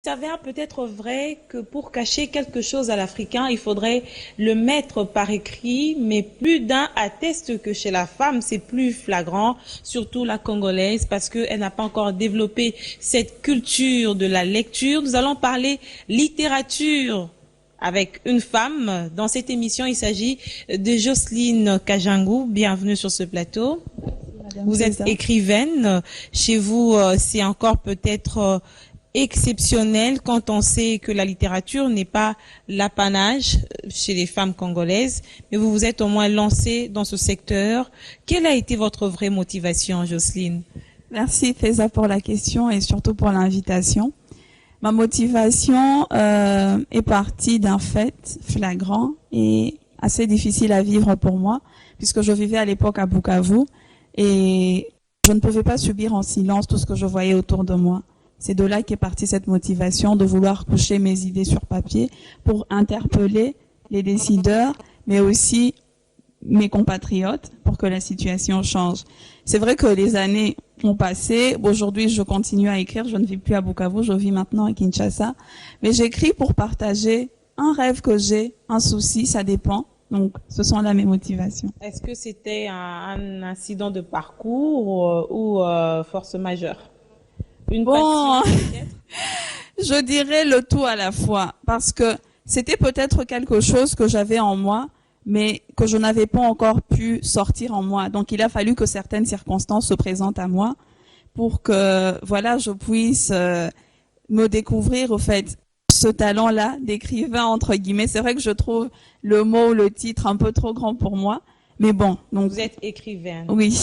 Il s'avère peut-être vrai que pour cacher quelque chose à l'Africain, il faudrait le mettre par écrit, mais plus d'un atteste que chez la femme, c'est plus flagrant, surtout la congolaise, parce qu'elle n'a pas encore développé cette culture de la lecture. Nous allons parler littérature avec une femme. Dans cette émission, il s'agit de Jocelyne Kajangou. Bienvenue sur ce plateau. Madame Vous êtes César. écrivaine. Chez vous, c'est encore peut-être exceptionnel quand on sait que la littérature n'est pas l'apanage chez les femmes congolaises, mais vous vous êtes au moins lancée dans ce secteur. Quelle a été votre vraie motivation, Jocelyne? Merci Feza pour la question et surtout pour l'invitation. Ma motivation est partie d'un fait flagrant et assez difficile à vivre pour moi, puisque je vivais à l'époque à Bukavu et je ne pouvais pas subir en silence tout ce que je voyais autour de moi. C'est de là qu'est partie cette motivation de vouloir coucher mes idées sur papier pour interpeller les décideurs, mais aussi mes compatriotes pour que la situation change. C'est vrai que les années ont passé. Aujourd'hui, je continue à écrire. Je ne vis plus à Bukavu, je vis maintenant à Kinshasa. Mais j'écris pour partager un rêve que j'ai, un souci, ça dépend. Donc, ce sont là mes motivations. Est-ce que c'était un incident de parcours ou force majeure? Une Bon, passion peut-être? je dirais le tout à la fois parce que c'était peut-être quelque chose que j'avais en moi, mais que je n'avais pas encore pu sortir en moi. Donc, il a fallu que certaines circonstances se présentent à moi pour que, voilà, je puisse me découvrir, au fait, ce talent-là d'écrivain, entre guillemets. C'est vrai que je trouve le mot, le titre un peu trop grand pour moi. Mais bon, donc, Vous êtes écrivaine. oui.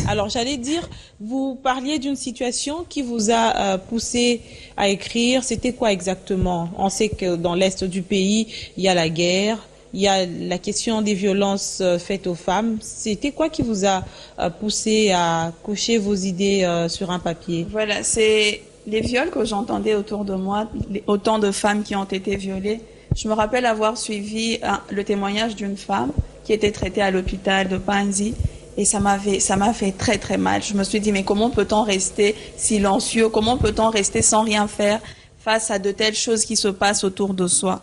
Alors, j'allais dire, vous parliez d'une situation qui vous a poussé à écrire. C'était quoi exactement? On sait que dans l'est du pays, il y a la guerre, il y a la question des violences faites aux femmes. C'était quoi qui vous a poussé à coucher vos idées sur un papier? Voilà, c'est les viols que j'entendais autour de moi, autant de femmes qui ont été violées. Je me rappelle avoir suivi le témoignage d'une femme qui était traitée à l'hôpital de Panzi et ça m'a fait très très mal. Je me suis dit mais comment peut-on rester silencieux? Comment peut-on rester sans rien faire face à de telles choses qui se passent autour de soi?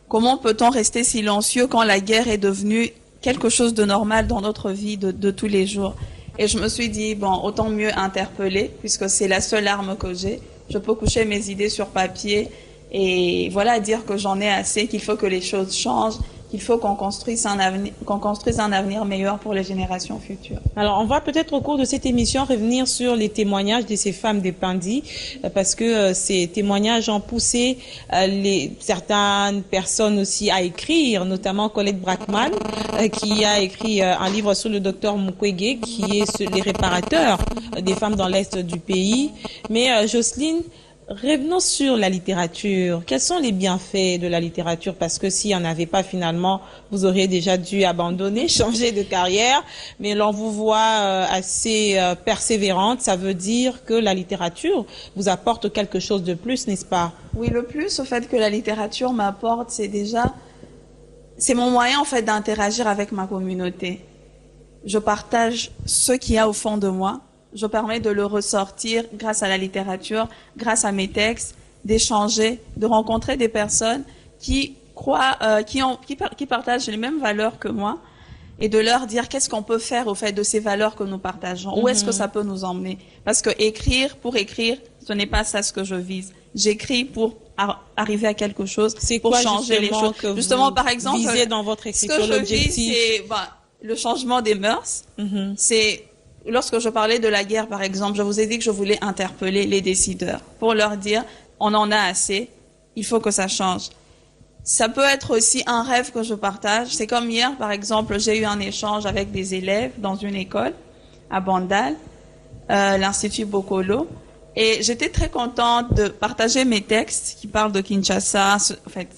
Comment peut-on rester silencieux quand la guerre est devenue quelque chose de normal dans notre vie de tous les jours? Et je me suis dit, bon, autant mieux interpeller, puisque c'est la seule arme que j'ai. Je peux coucher mes idées sur papier et voilà, dire que j'en ai assez, qu'il faut que les choses changent, qu'il faut qu'on construise un avenir meilleur pour les générations futures. Alors, on va peut-être au cours de cette émission revenir sur les témoignages de ces femmes des Pandi, parce que ces témoignages ont poussé certaines personnes aussi à écrire, notamment Colette Brackman, qui a écrit un livre sur le docteur Mukwege, qui est sur les réparateurs des femmes dans l'est du pays. Mais Jocelyne, revenons sur la littérature. Quels sont les bienfaits de la littérature? Parce que s'il n'y en avait pas, finalement, vous auriez déjà dû abandonner, changer de carrière. Mais l'on vous voit assez persévérante. Ça veut dire que la littérature vous apporte quelque chose de plus, n'est-ce pas? Oui, le plus, au fait, que la littérature m'apporte, c'est mon moyen, en fait, d'interagir avec ma communauté. Je partage ce qu'il y a au fond de moi. Je permets de le ressortir grâce à la littérature, grâce à mes textes, d'échanger, de rencontrer des personnes qui croient, qui partagent les mêmes valeurs que moi et de leur dire qu'est-ce qu'on peut faire au fait de ces valeurs que nous partageons. Où est-ce que ça peut nous emmener? Parce que écrire pour écrire, ce n'est pas ça ce que je vise. J'écris pour arriver à quelque chose, C'est pour quoi changer les choses. que Justement, vous par exemple, visez dans votre ce écriture, que je vis, l'objectif? c'est le changement des mœurs. C'est lorsque je parlais de la guerre, par exemple, je vous ai dit que je voulais interpeller les décideurs pour leur dire on en a assez, il faut que ça change. Ça peut être aussi un rêve que je partage. C'est comme hier, par exemple, j'ai eu un échange avec des élèves dans une école à Bandal, l'Institut Bokolo, et j'étais très contente de partager mes textes qui parlent de Kinshasa. En fait,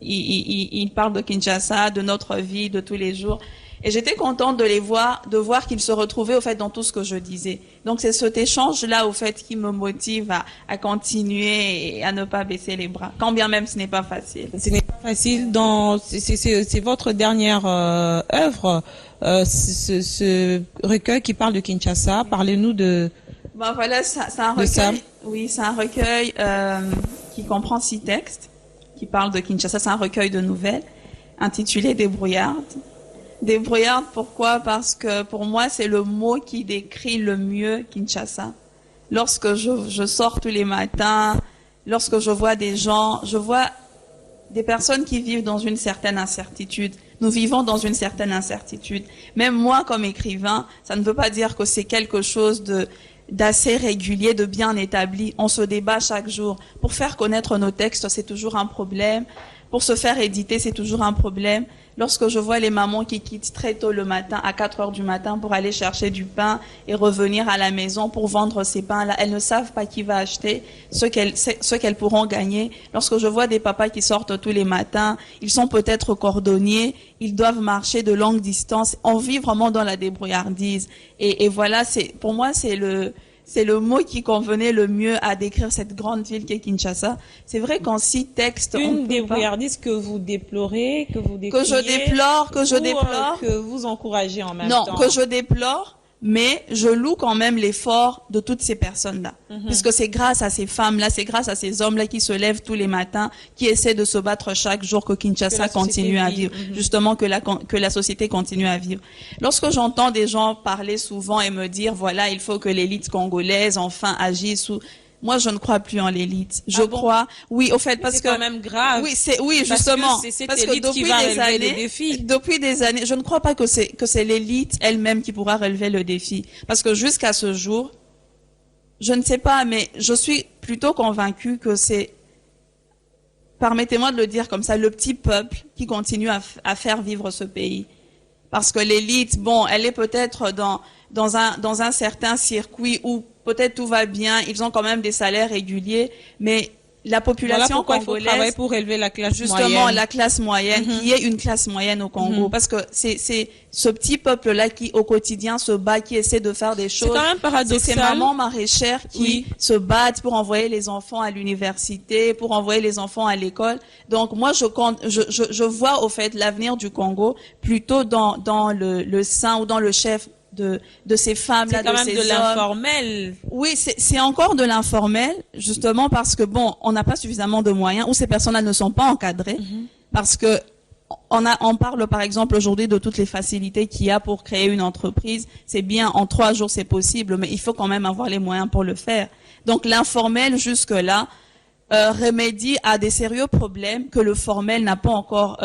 ils parlent de Kinshasa, de notre vie, de tous les jours. Et j'étais contente de voir qu'ils se retrouvaient au fait dans tout ce que je disais. Donc c'est cet échange-là au fait qui me motive à continuer et à ne pas baisser les bras, quand bien même ce n'est pas facile. Ce n'est pas facile. C'est votre dernière œuvre, ce recueil qui parle de Kinshasa. Parlez-nous de Bon voilà, c'est un de ça. recueil. Oui, c'est un recueil qui comprend 6 textes, qui parlent de Kinshasa. C'est un recueil de nouvelles intitulé Débrouillarde. Débrouillarde, pourquoi? Parce que pour moi, c'est le mot qui décrit le mieux Kinshasa. Lorsque je sors tous les matins, lorsque je vois des gens, je vois des personnes qui vivent dans une certaine incertitude. Nous vivons dans une certaine incertitude. Même moi, comme écrivain, ça ne veut pas dire que c'est quelque chose d'assez régulier, de bien établi. On se débat chaque jour. Pour faire connaître nos textes, c'est toujours un problème. Pour se faire éditer, c'est toujours un problème. Lorsque je vois les mamans qui quittent très tôt le matin, à 4 heures du matin, pour aller chercher du pain et revenir à la maison pour vendre ces pains-là, elles ne savent pas qui va acheter, ce qu'elles pourront gagner. Lorsque je vois des papas qui sortent tous les matins, ils sont peut-être cordonniers, ils doivent marcher de longues distances. On vit vraiment dans la débrouillardise. Et voilà, pour moi, c'est le mot qui convenait le mieux à décrire cette grande ville qu'est Kinshasa. C'est vrai qu'en 6 textes... Une débrouillardise que vous déplorez, que vous décriez... Que je déplore. Que vous encouragez en même temps. Non, que je déplore, mais je loue quand même l'effort de toutes ces personnes-là. Puisque c'est grâce à ces femmes-là, c'est grâce à ces hommes-là qui se lèvent tous les matins, qui essaient de se battre chaque jour que Kinshasa continue à vivre. Justement, que la société continue à vivre. Lorsque j'entends des gens parler souvent et me dire, voilà, il faut que l'élite congolaise enfin agisse ou... Moi, je ne crois plus en l'élite. Je crois, oui, au fait, parce que c'est quand même grave. Oui, justement, parce que depuis des années, je ne crois pas que c'est l'élite elle-même qui pourra relever le défi. Parce que jusqu'à ce jour, je ne sais pas, mais je suis plutôt convaincue que c'est, permettez-moi de le dire comme ça, le petit peuple qui continue à faire vivre ce pays. Parce que l'élite, bon, elle est peut-être dans un certain circuit où peut-être tout va bien, ils ont quand même des salaires réguliers, mais la population congolaise... il faut travailler pour élever la classe moyenne. Justement, la classe moyenne, qui est une classe moyenne au Congo. Parce que c'est ce petit peuple-là qui, au quotidien, se bat, qui essaie de faire des choses. C'est quand même paradoxal. C'est ces mamans maraîchères qui se battent pour envoyer les enfants à l'université, pour envoyer les enfants à l'école. Donc, moi, je vois, au fait, l'avenir du Congo plutôt dans le sein ou dans le chef de ces femmes-là, de ces hommes. C'est quand même de l'informel. Oui, c'est encore de l'informel, justement parce que, bon, on n'a pas suffisamment de moyens, ou ces personnes-là ne sont pas encadrées, parce que on parle, par exemple, aujourd'hui de toutes les facilités qu'il y a pour créer une entreprise. C'est bien, en 3 jours, c'est possible, mais il faut quand même avoir les moyens pour le faire. Donc, l'informel, jusque-là, remédie à des sérieux problèmes que le formel n'a pas encore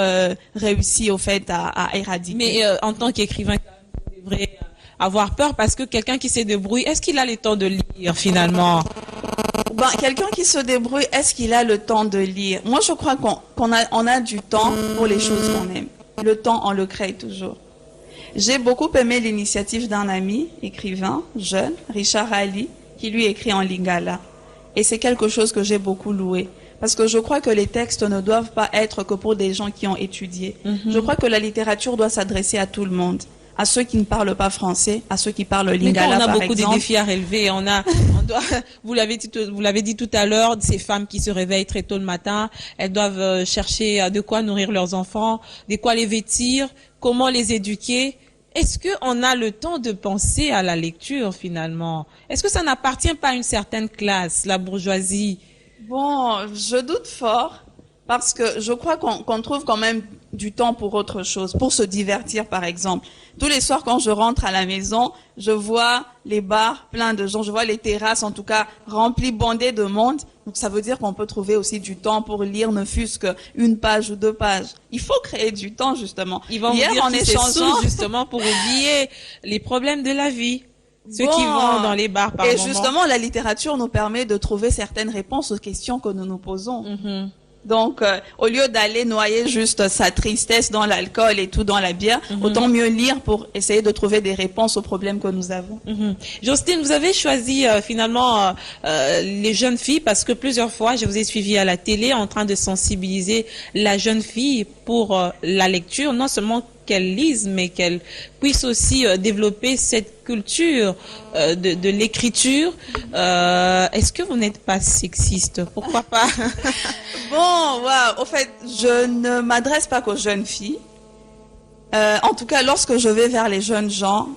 réussi, au fait, à éradiquer. Mais en tant qu'écrivain, vous devrez avoir peur parce que quelqu'un qui se débrouille, est-ce qu'il a le temps de lire finalement? Quelqu'un qui se débrouille, est-ce qu'il a le temps de lire? Moi, je crois qu'on a du temps pour les choses qu'on aime. Le temps, on le crée toujours. J'ai beaucoup aimé l'initiative d'un ami, écrivain, jeune, Richard Ali, qui lui écrit en lingala. Et c'est quelque chose que j'ai beaucoup loué. Parce que je crois que les textes ne doivent pas être que pour des gens qui ont étudié. Je crois que la littérature doit s'adresser à tout le monde. À ceux qui ne parlent pas français, à ceux qui parlent lingala, on a beaucoup exemple. de défis à relever. Vous l'avez dit tout à l'heure, ces femmes qui se réveillent très tôt le matin, elles doivent chercher de quoi nourrir leurs enfants, de quoi les vêtir, comment les éduquer. Est-ce qu'on a le temps de penser à la lecture finalement? Est-ce que ça n'appartient pas à une certaine classe, la bourgeoisie? Bon, je doute fort. Parce que je crois qu'on trouve quand même du temps pour autre chose, pour se divertir par exemple. Tous les soirs quand je rentre à la maison, je vois les bars pleins de gens, je vois les terrasses en tout cas remplies, bondées de monde. Donc ça veut dire qu'on peut trouver aussi du temps pour lire ne fût-ce qu'une page ou 2 pages. Il faut créer du temps justement. Ils vont vous dire qu'ils s'essoufflent justement pour oublier les problèmes de la vie. Ceux qui vont dans les bars par moment. Et justement, la littérature nous permet de trouver certaines réponses aux questions que nous nous posons. Donc, au lieu d'aller noyer juste sa tristesse dans l'alcool et tout dans la bière, autant mieux lire pour essayer de trouver des réponses aux problèmes que nous avons. Jocelyne, vous avez choisi finalement les jeunes filles parce que plusieurs fois, je vous ai suivi à la télé en train de sensibiliser la jeune fille pour la lecture, non seulement qu'elle lise, mais qu'elle puisse aussi développer cette culture de l'écriture. Est-ce que vous n'êtes pas sexiste? Pourquoi pas? Au fait, je ne m'adresse pas qu'aux jeunes filles. En tout cas, lorsque je vais vers les jeunes gens,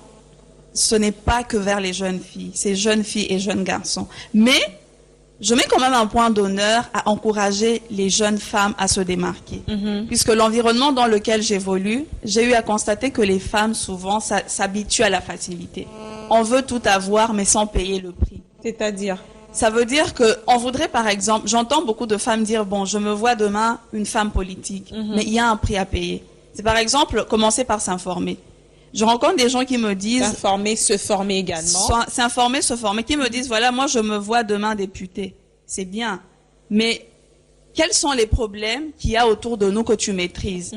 ce n'est pas que vers les jeunes filles. C'est jeunes filles et jeunes garçons. Mais je mets quand même un point d'honneur à encourager les jeunes femmes à se démarquer. Puisque l'environnement dans lequel j'évolue, j'ai eu à constater que les femmes, souvent, s'habituent à la facilité. On veut tout avoir, mais sans payer le prix. C'est-à-dire? Ça veut dire qu'on voudrait, par exemple, j'entends beaucoup de femmes dire, bon, je me vois demain une femme politique, mais il y a un prix à payer. C'est par exemple, commencer par s'informer. Je rencontre des gens qui me disent... S'informer, se former également. S'informer, se former, qui me disent, voilà, moi je me vois demain députée. C'est bien. Mais quels sont les problèmes qu'il y a autour de nous que tu maîtrises?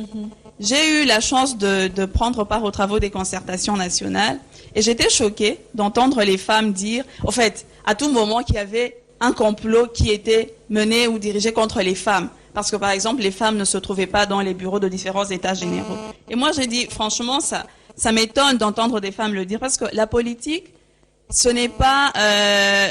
J'ai eu la chance de prendre part aux travaux des concertations nationales et j'étais choquée d'entendre les femmes dire, au fait, à tout moment qu'il y avait un complot qui était mené ou dirigé contre les femmes. Parce que, par exemple, les femmes ne se trouvaient pas dans les bureaux de différents états généraux. Et moi, j'ai dit, franchement, ça m'étonne d'entendre des femmes le dire, parce que la politique, ce n'est pas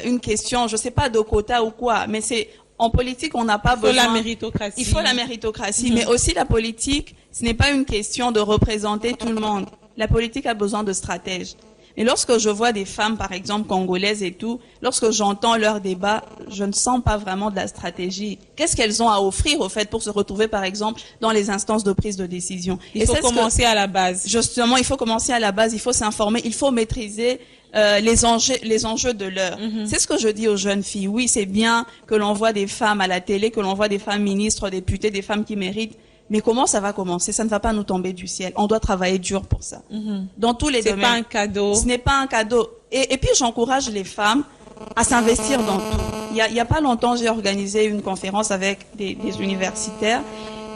une question, je sais pas, de quota ou quoi, mais c'est en politique, on n'a pas besoin... Il faut la méritocratie. Il faut la méritocratie, mais aussi la politique, ce n'est pas une question de représenter tout le monde. La politique a besoin de stratèges. Et lorsque je vois des femmes, par exemple, congolaises et tout, lorsque j'entends leurs débats, je ne sens pas vraiment de la stratégie. Qu'est-ce qu'elles ont à offrir, au fait, pour se retrouver, par exemple, dans les instances de prise de décision? Il faut commencer à la base. Justement, il faut commencer à la base, il faut s'informer, il faut maîtriser les enjeux de l'heure. C'est ce que je dis aux jeunes filles. Oui, c'est bien que l'on voit des femmes à la télé, que l'on voit des femmes ministres, députées, des femmes qui méritent. Mais comment ça va commencer? Ça ne va pas nous tomber du ciel. On doit travailler dur pour ça. Dans tous les domaines. C'est pas un cadeau. Ce n'est pas un cadeau. Et puis, j'encourage les femmes à s'investir dans tout. Il y a pas longtemps, j'ai organisé une conférence avec des universitaires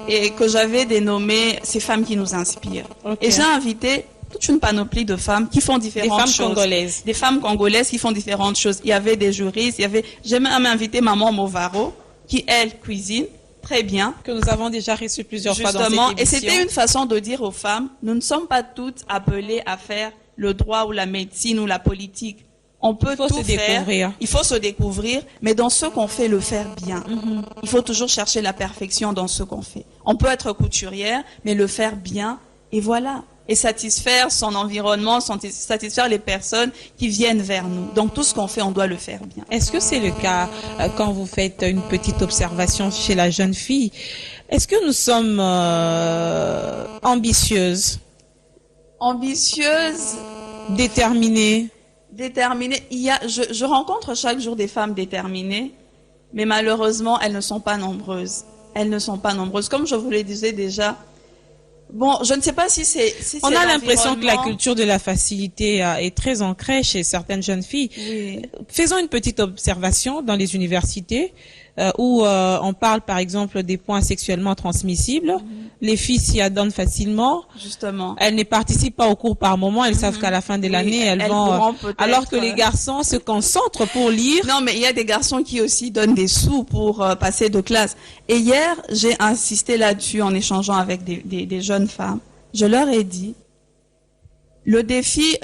et que j'avais dénommé « Ces femmes qui nous inspirent ». Et j'ai invité toute une panoplie de femmes qui font différentes choses. Des femmes congolaises. Des femmes congolaises qui font différentes choses. Il y avait des juristes, j'ai même invité maman Movaro, qui, elle, cuisine très bien. Que nous avons déjà reçu plusieurs fois dans cette émission. Et c'était une façon de dire aux femmes, nous ne sommes pas toutes appelées à faire le droit ou la médecine ou la politique. On peut tout faire. Il faut se découvrir, mais dans ce qu'on fait, le faire bien. Il faut toujours chercher la perfection dans ce qu'on fait. On peut être couturière, mais le faire bien, et voilà. Et satisfaire son environnement, satisfaire les personnes qui viennent vers nous. Donc tout ce qu'on fait, on doit le faire bien. Est-ce que c'est le cas quand vous faites une petite observation chez la jeune fille? Est-ce que nous sommes ambitieuses? Ambitieuses? Déterminées? Déterminées. Je rencontre chaque jour des femmes déterminées, mais malheureusement, elles ne sont pas nombreuses. Elles ne sont pas nombreuses. Comme je vous le disais déjà, bon, je ne sais pas si c'est... On a l'impression que la culture de la facilité est très ancrée chez certaines jeunes filles. Oui. Faisons une petite observation dans les universités où on parle par exemple des points sexuellement transmissibles. Les filles s'y adonnent facilement. Justement. Elles ne participent pas au cours par moment. Elles savent qu'à la fin de l'année, elles vont... Alors que les garçons se concentrent pour lire. Non, mais il y a des garçons qui aussi donnent des sous pour passer de classe. Et hier, j'ai insisté là-dessus en échangeant avec des jeunes femmes. Je leur ai dit, le défi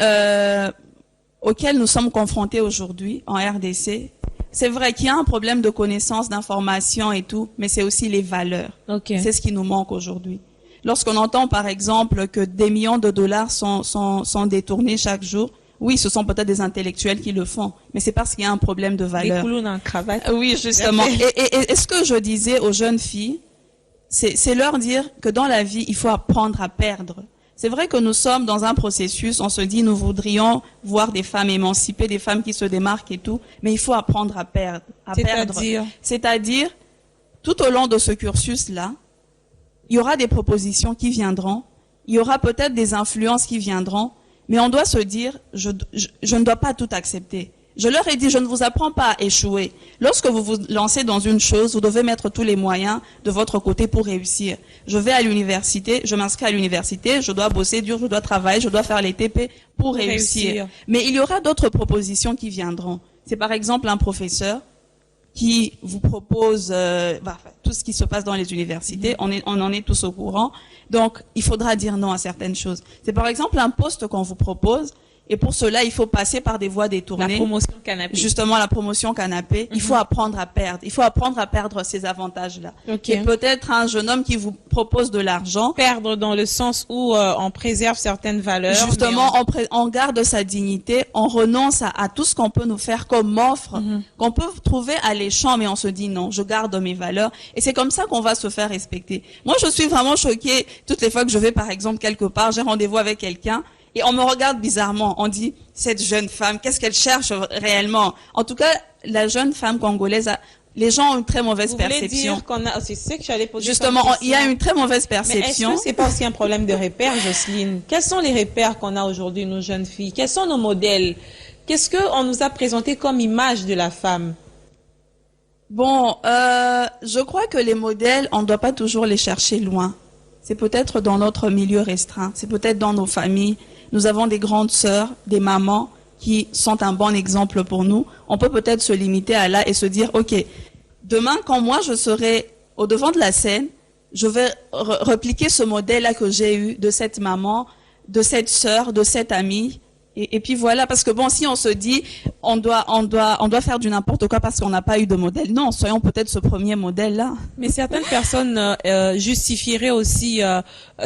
auquel nous sommes confrontés aujourd'hui en RDC, c'est vrai qu'il y a un problème de connaissance, d'information et tout, mais c'est aussi les valeurs. Okay. C'est ce qui nous manque aujourd'hui. Lorsqu'on entend par exemple que des millions de dollars sont détournés chaque jour, oui, ce sont peut-être des intellectuels qui le font, mais c'est parce qu'il y a un problème de valeurs. Des clowns en cravate. Oui, justement. Et ce que je disais aux jeunes filles, c'est leur dire que dans la vie, il faut apprendre à perdre. C'est vrai que nous sommes dans un processus, on se dit nous voudrions voir des femmes émancipées, des femmes qui se démarquent et tout, mais il faut apprendre à perdre. C'est-à-dire, tout au long de ce cursus-là, il y aura des propositions qui viendront, il y aura peut-être des influences qui viendront, mais on doit se dire, je ne dois pas tout accepter. Je leur ai dit, je ne vous apprends pas à échouer. Lorsque vous vous lancez dans une chose, vous devez mettre tous les moyens de votre côté pour réussir. Je vais à l'université, je m'inscris à l'université, je dois bosser dur, je dois travailler, je dois faire les TP pour réussir. Mais il y aura d'autres propositions qui viendront. C'est par exemple un professeur qui vous propose tout ce qui se passe dans les universités. On en est tous au courant. Donc, il faudra dire non à certaines choses. C'est par exemple un poste qu'on vous propose. Et pour cela, il faut passer par des voies détournées. La promotion canapé. Justement, la promotion canapé. Il faut apprendre à perdre. Il faut apprendre à perdre ces avantages-là. Okay. Et peut-être un jeune homme qui vous propose de l'argent. Perdre dans le sens où on préserve certaines valeurs. Justement, on garde sa dignité, on renonce à tout ce qu'on peut nous faire comme offre, qu'on peut trouver alléchant, mais on se dit non, je garde mes valeurs. Et c'est comme ça qu'on va se faire respecter. Moi, je suis vraiment choquée toutes les fois que je vais, par exemple, quelque part, j'ai rendez-vous avec quelqu'un, et on me regarde bizarrement. On dit, cette jeune femme, qu'est-ce qu'elle cherche réellement? En tout cas, la jeune femme congolaise, les gens ont une très mauvaise perception. Dire qu'on a, c'est ce que j'allais poser. Justement, il y a une très mauvaise perception. Mais est-ce que c'est pas aussi un problème de repères, Jocelyne? Quels sont les repères qu'on a aujourd'hui, nos jeunes filles? Quels sont nos modèles? Qu'est-ce qu'on nous a présenté comme image de la femme? Bon, je crois que les modèles, on ne doit pas toujours les chercher loin. C'est peut-être dans notre milieu restreint, c'est peut-être dans nos familles. Nous avons des grandes sœurs, des mamans qui sont un bon exemple pour nous. On peut peut-être se limiter à là et se dire, ok, demain, quand moi je serai au devant de la scène, je vais repliquer ce modèle-là que j'ai eu de cette maman, de cette sœur, de cette amie. Et puis voilà, parce que bon, si on se dit, on doit faire du n'importe quoi parce qu'on n'a pas eu de modèle. Non, soyons peut-être ce premier modèle-là. Mais certaines personnes justifieraient aussi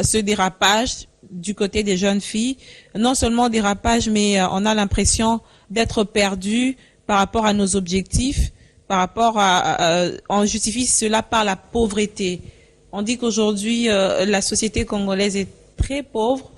ce dérapage du côté des jeunes filles. Non seulement dérapage, mais on a l'impression d'être perdu par rapport à nos objectifs, par rapport on justifie cela par la pauvreté. On dit qu'aujourd'hui, la société congolaise est très pauvre,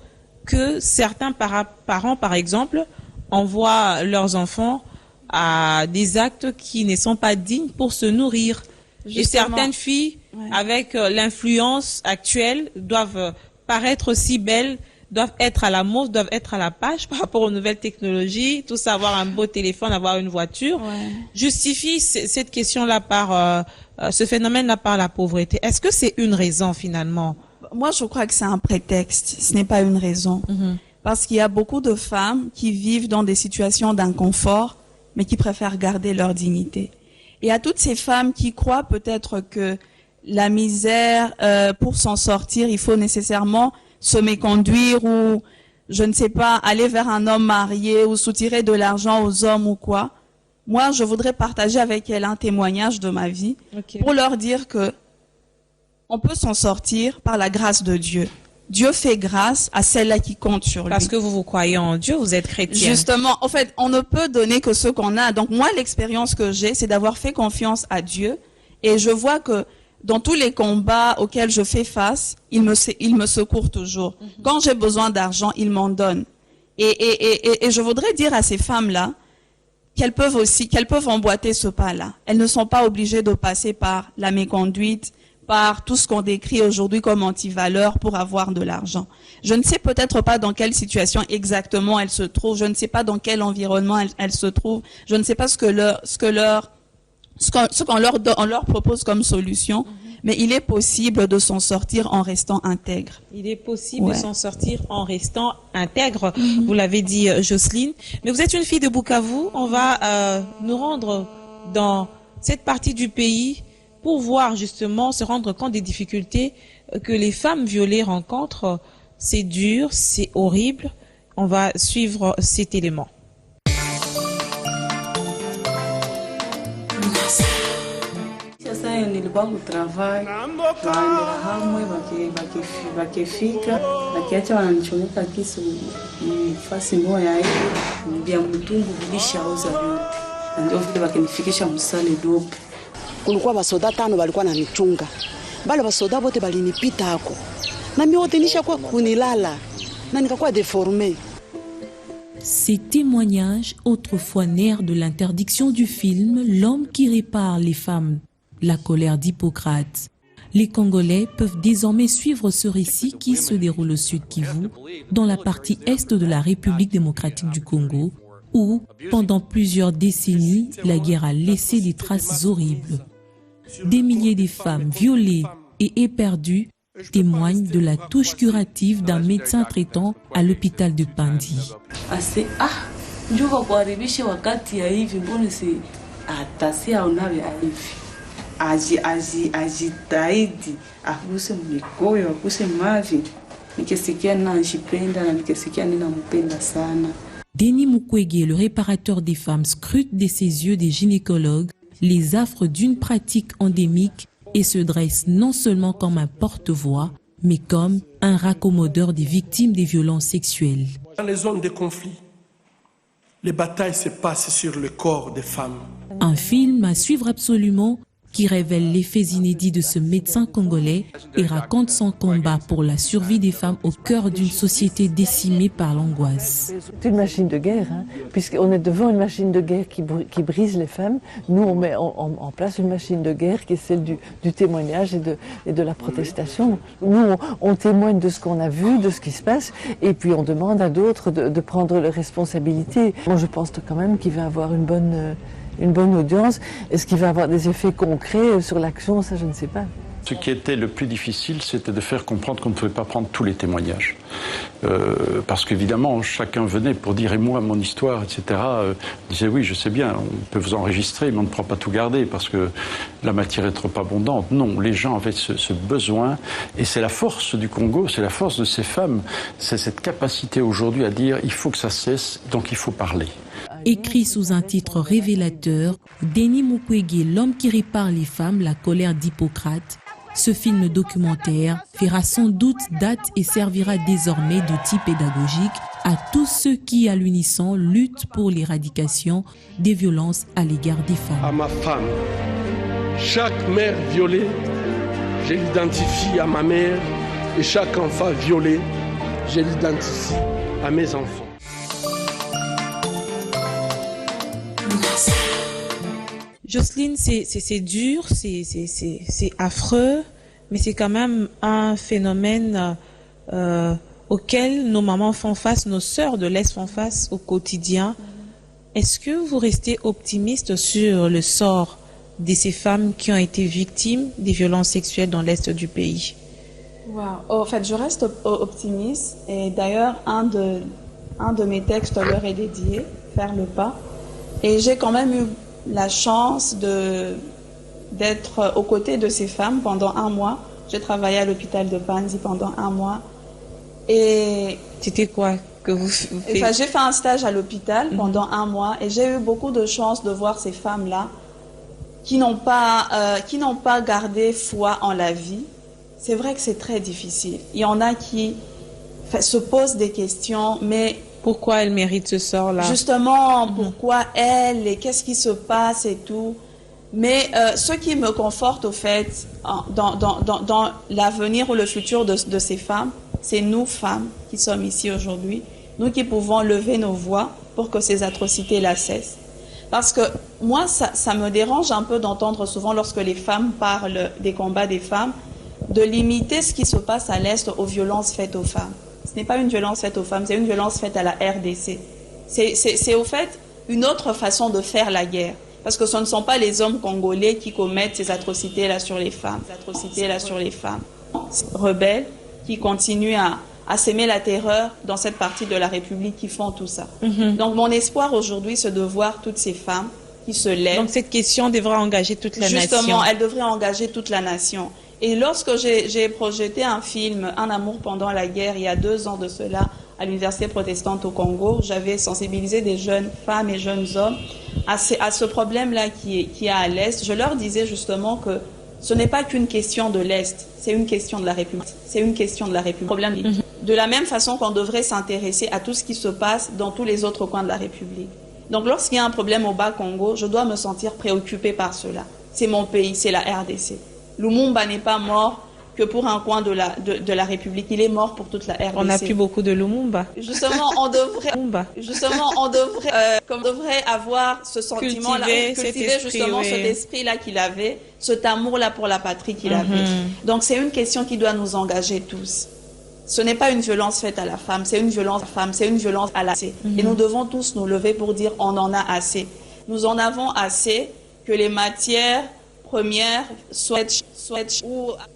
que certains parents, par exemple, envoient leurs enfants à des actes qui ne sont pas dignes pour se nourrir. Justement. Et certaines filles, avec l'influence actuelle, doivent paraître si belles, doivent être à la mode, doivent être à la page par rapport aux nouvelles technologies, tous avoir un beau téléphone, avoir une voiture. Justifie cette question-là par ce phénomène-là par la pauvreté. Est-ce que c'est une raison finalement? Moi, je crois que c'est un prétexte, ce n'est pas une raison. Parce qu'il y a beaucoup de femmes qui vivent dans des situations d'inconfort, mais qui préfèrent garder leur dignité. Et à toutes ces femmes qui croient peut-être que la misère, pour s'en sortir, il faut nécessairement se méconduire ou, je ne sais pas, aller vers un homme marié ou soutirer de l'argent aux hommes ou quoi. Moi, je voudrais partager avec elles un témoignage de ma vie pour leur dire que on peut s'en sortir par la grâce de Dieu. Dieu fait grâce à celles-là qui comptent sur lui. Parce que vous croyez en Dieu, vous êtes chrétienne. Justement, en fait, on ne peut donner que ce qu'on a. Donc moi, l'expérience que j'ai, c'est d'avoir fait confiance à Dieu. Et je vois que dans tous les combats auxquels je fais face, il me secourt toujours. Quand j'ai besoin d'argent, il m'en donne. Et je voudrais dire à ces femmes-là qu'elles peuvent emboîter ce pas-là. Elles ne sont pas obligées de passer par la méconduite, par tout ce qu'on décrit aujourd'hui comme anti-valeurs pour avoir de l'argent. Je ne sais peut-être pas dans quelle situation exactement elles se trouvent, je ne sais pas dans quel environnement elles se trouvent, je ne sais pas ce qu'on leur propose comme solution, mais il est possible de s'en sortir en restant intègre. Il est possible de s'en sortir en restant intègre, vous l'avez dit Jocelyne. Mais vous êtes une fille de Bukavu, on va nous rendre dans cette partie du pays pour voir justement, se rendre compte des difficultés que les femmes violées rencontrent. C'est dur, c'est horrible. On va suivre cet élément. Sasa nilikuwa kutravai waendela hamwe wakifika wakiacha wananichomeka kisu fasi moya hivi vya mtungu vilishauza vyote, na ndio vile wakinifikisha msale dope. Kulikuwa basoda 5 walikuwa nanichunga. Bale basoda bote balinipita hako. Na mimi wote nishakuwa kunilala. Na nikakuwa déformée. Ces témoignages, autrefois nerfs de l'interdiction du film L'homme qui répare les femmes, la colère d'Hippocrate. Les Congolais peuvent désormais suivre ce récit qui se déroule au Sud Kivu, dans la partie est de la République démocratique du Congo, où, pendant plusieurs décennies, la guerre a laissé des traces horribles. Des milliers de femmes violées et éperdues témoignent de la touche curative d'un médecin traitant à l'hôpital de Pandi. Ajitahidi akuse mikoyo akuse mavi, nikisikia ninajipenda na nikisikia ninampenda sana. Denis Mukwege, le réparateur des femmes, scrute de ses yeux des gynécologues les affres d'une pratique endémique et se dresse non seulement comme un porte-voix, mais comme un raccommodeur des victimes des violences sexuelles. Dans les zones de conflit, les batailles se passent sur le corps des femmes. Un film à suivre absolument qui révèle les faits inédits de ce médecin congolais et raconte son combat pour la survie des femmes au cœur d'une société décimée par l'angoisse. C'est une machine de guerre, puisqu'on est devant une machine de guerre qui brise les femmes. Nous, on met en place une machine de guerre qui est celle du témoignage et de la protestation. Nous, on témoigne de ce qu'on a vu, de ce qui se passe, et puis on demande à d'autres de prendre leurs responsabilités. Moi, je pense quand même qu'il va avoir une bonne audience. Est-ce qu'il va avoir des effets concrets sur l'action? Ça, je ne sais pas. Ce qui était le plus difficile, c'était de faire comprendre qu'on ne pouvait pas prendre tous les témoignages. Parce qu'évidemment, chacun venait pour dire « et moi, mon histoire », etc. Disait « oui, je sais bien, on peut vous enregistrer, mais on ne pourra pas tout garder parce que la matière est trop abondante ». Non, les gens avaient ce besoin, et c'est la force du Congo, c'est la force de ces femmes, c'est cette capacité aujourd'hui à dire « il faut que ça cesse, donc il faut parler ». Écrit sous un titre révélateur, Denis Mukwege, l'homme qui répare les femmes, la colère d'Hippocrate. Ce film documentaire fera sans doute date et servira désormais d'outil pédagogique à tous ceux qui, à l'unisson, luttent pour l'éradication des violences à l'égard des femmes. À ma femme, chaque mère violée, je l'identifie à ma mère, et chaque enfant violé, je l'identifie à mes enfants. Jocelyne, c'est dur, c'est affreux, mais c'est quand même un phénomène auquel nos mamans font face, nos sœurs de l'Est font face au quotidien. Est-ce que vous restez optimiste sur le sort de ces femmes qui ont été victimes des violences sexuelles dans l'Est du pays? En fait, je reste optimiste, et d'ailleurs, un de mes textes leur est dédié, Faire le pas. Et j'ai quand même eu la chance d'être aux côtés de ces femmes pendant 1 mois. J'ai travaillé à l'hôpital de Panzi pendant 1 mois. Et c'était quoi que vous faites? Enfin, j'ai fait un stage à l'hôpital pendant 1 mois, et j'ai eu beaucoup de chance de voir ces femmes-là qui n'ont pas gardé foi en la vie. C'est vrai que c'est très difficile. Il y en a qui se posent des questions, mais pourquoi elle mérite ce sort-là? Justement, pourquoi elle, et qu'est-ce qui se passe et tout. Mais ce qui me conforte, au fait, dans l'avenir ou le futur de ces femmes, c'est nous, femmes, qui sommes ici aujourd'hui, nous qui pouvons lever nos voix pour que ces atrocités-là cessent. Parce que moi, ça me dérange un peu d'entendre souvent, lorsque les femmes parlent des combats des femmes, de limiter ce qui se passe à l'Est aux violences faites aux femmes. Ce n'est pas une violence faite aux femmes, c'est une violence faite à la RDC. C'est au fait une autre façon de faire la guerre. Parce que ce ne sont pas les hommes congolais qui commettent ces atrocités-là sur les femmes. Rebelles qui continuent à s'aimer la terreur dans cette partie de la République qui font tout ça. Donc mon espoir aujourd'hui, c'est de voir toutes ces femmes qui se lèvent. Donc cette question devrait engager toute la nation. Justement, elle devrait engager toute la nation. Et lorsque j'ai projeté un film, Un amour pendant la guerre, il y a 2 ans de cela, à l'Université protestante au Congo, j'avais sensibilisé des jeunes femmes et jeunes hommes à ce problème-là qui est à l'Est. Je leur disais justement que ce n'est pas qu'une question de l'Est, c'est une question de la République. C'est une question de la République. De la même façon qu'on devrait s'intéresser à tout ce qui se passe dans tous les autres coins de la République. Donc lorsqu'il y a un problème au Bas-Congo, je dois me sentir préoccupée par cela. C'est mon pays, c'est la RDC. Lumumba n'est pas mort que pour un coin de la République, il est mort pour toute la RDC. On n'a plus beaucoup de Lumumba. Justement, on devrait avoir ce sentiment-là, cultiver justement cet esprit-là qu'il avait, cet amour-là pour la patrie qu'il avait. Donc c'est une question qui doit nous engager tous. Ce n'est pas une violence faite à la femme, c'est une violence à la femme, c'est une violence à la femme. Et nous devons tous nous lever pour dire on en a assez. Nous en avons assez que les matières premières soient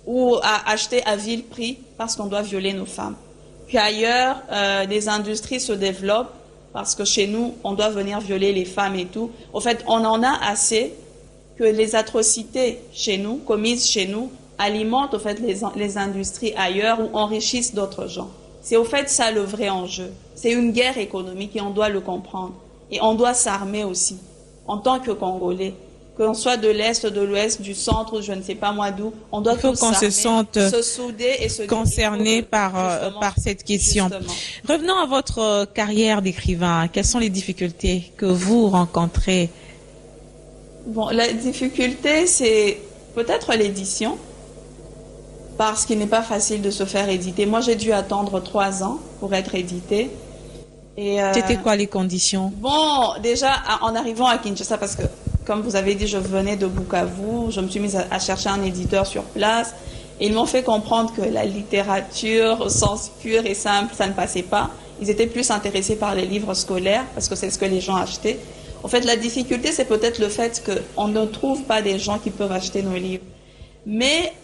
ou achetées à vil prix parce qu'on doit violer nos femmes. Qu'ailleurs, des industries se développent parce que chez nous, on doit venir violer les femmes et tout. Au fait, on en a assez que les atrocités chez nous, commises chez nous, alimentent au fait les industries ailleurs ou enrichissent d'autres gens. C'est au fait ça le vrai enjeu. C'est une guerre économique et on doit le comprendre. Et on doit s'armer aussi, en tant que Congolais. Qu'on soit de l'Est, de l'Ouest, du centre, ou je ne sais pas moi d'où, on doit tous s'armer, se sente se souder et se concerné par cette question. Justement. Revenons à votre carrière d'écrivain. Quelles sont les difficultés que vous rencontrez? Bon, la difficulté, c'est peut-être l'édition, parce qu'il n'est pas facile de se faire éditer. Moi, j'ai dû attendre 3 ans pour être édité. C'était quoi les conditions? Bon, déjà, en arrivant à Kinshasa, parce que, comme vous avez dit, je venais de Bukavu, je me suis mise à chercher un éditeur sur place, et ils m'ont fait comprendre que la littérature, au sens pur et simple, ça ne passait pas. Ils étaient plus intéressés par les livres scolaires, parce que c'est ce que les gens achetaient. En fait, la difficulté, c'est peut-être le fait qu'on ne trouve pas des gens qui peuvent acheter nos livres. Mais